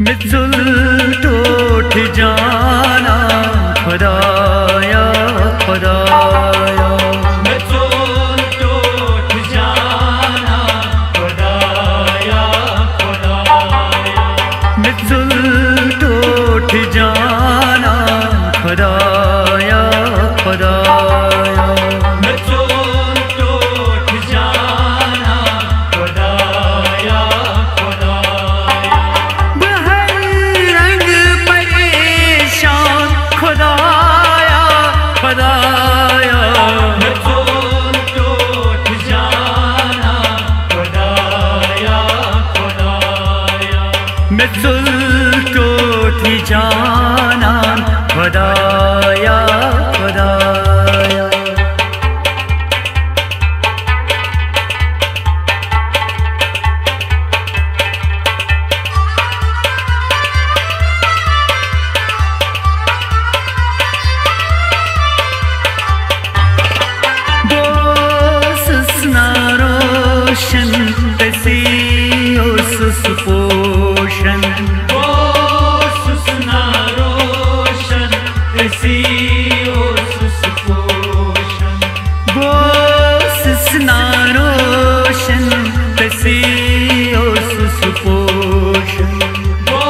मिजुल टोठ जाना खुदाया खुदाया, मिजुल टोठ जाना खुदाया खुदाया, मिजुल टोठ जाना खुदाया खुदाया, मिजुल टोठ जाना खुदाया खुदाया, बहर रंग परेशान खुदाया खुदाया, मिजुल टोठ जाना खुदाया खुदाया, मिजुल टोठ जाना खुदाया खुदाया। रोशन तसी उस पोषण, वो सुसना रोशन तसी उस पोषण, वो सिसना रोशन तसी उस पोषण, वो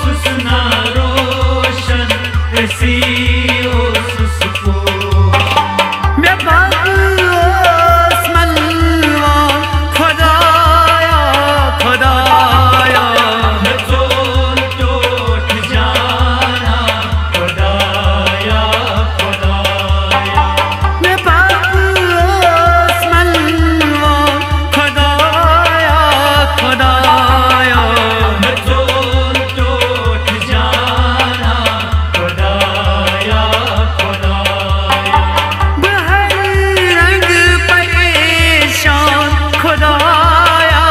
सुसना रोशन तसी उस पोषण, मैं भागोस मनवा खुदाया खुदाया, मिजुल टोठ जाना खुदाया खुदाया, मैं भागोस मनवा खुदाया खुदाया, मिजुल टोठ जाना खुदाया खुदाया, बहर रंग परेशान खुदाया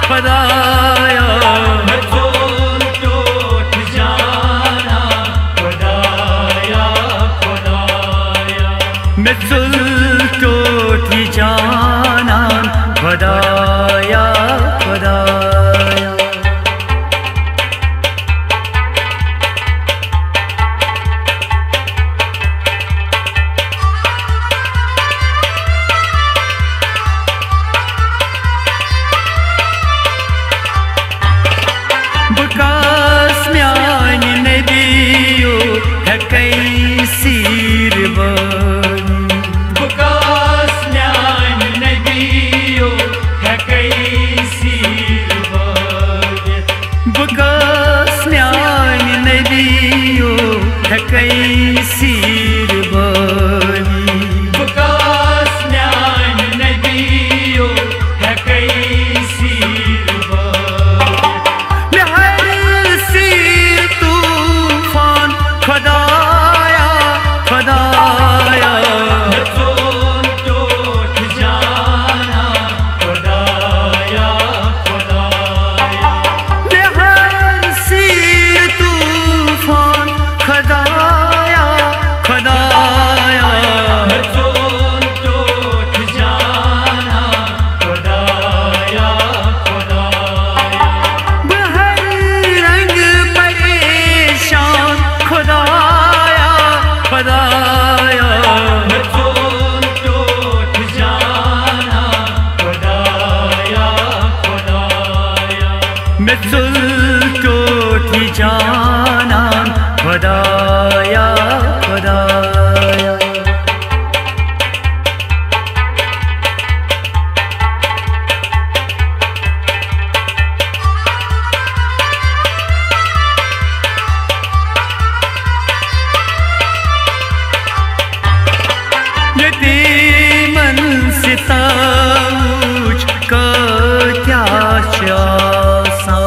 खुदाया, मिजुल टोठ जाना खुदाया खुदाया, मिजुल टोठ जाना खुदाया खुदाया। बकास म्यान नदियो है कई सीरवानी, बुकास न्यान नदियो है कई सीरवानी, बकास म्यान नदियो है कई सीरवानी, बुकास न्यान नदियो है कई सीरवानी, हर सीर तूफान खुदाया खुदाया, मिजुल टोठ जाना खुदाया खुदाया, हर सीर तूफान खुदाया खुदाया, मिजुल टोठ जाना खुदाया खुदाया, बहर रंग परेशान खुदाया खुदाया, मिजुल टोठ जाना खुदाया खुदाया, मिजुल टोठ जाना खुदाया खुदाया। यतीमन सिताऊच का क्या शासा,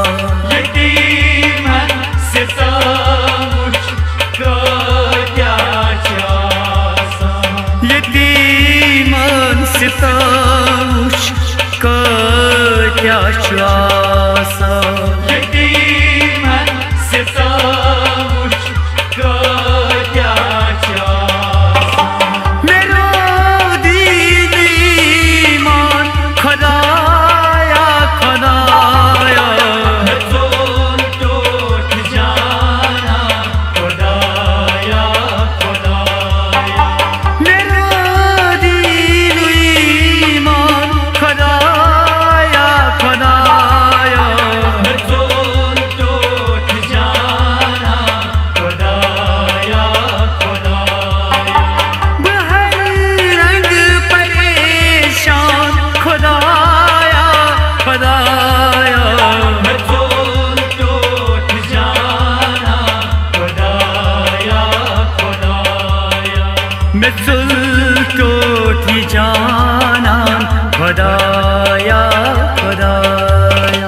مثل تو تی جانان خدایا خدایا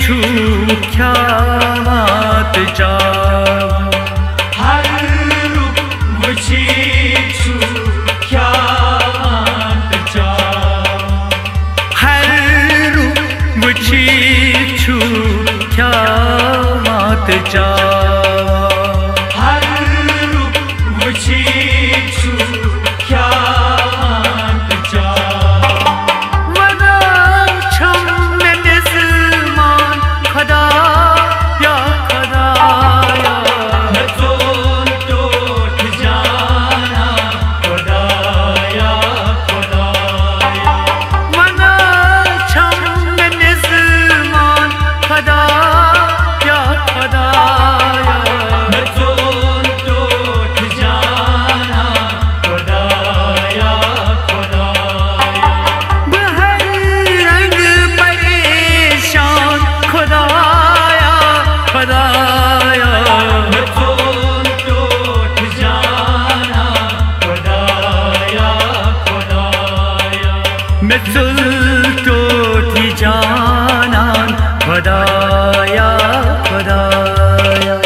تو کامات جام هر رو وچی تو کامات جام هر رو وچی تو کامات جام هر رو وچی تو کامات جام مثل تو تی جانان خدایا خدایا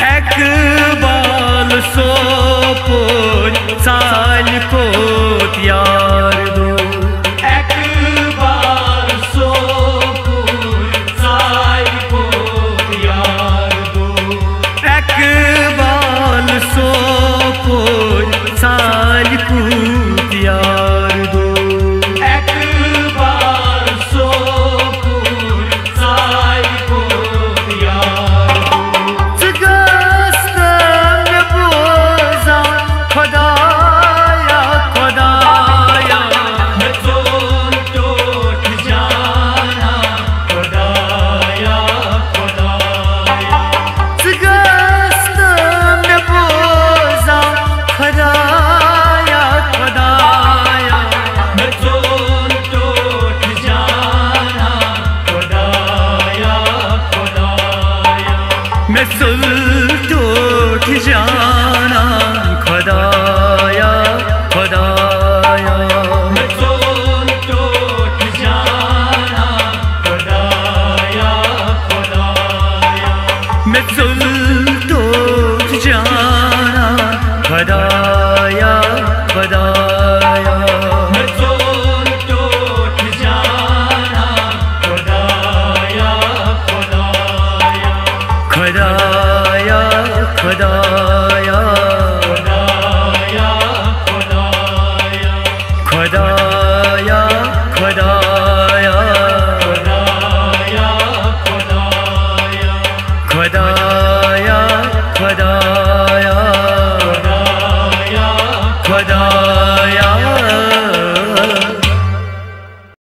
اقبال سوپور سال کو یار مثل تو تی جانان خدایا خدایا مثل تو تی جانان خدایا خدایا مثل تو تی جانان خدایا خدایا مثل تو تی جانان خدایا خدایا خدایا خدایا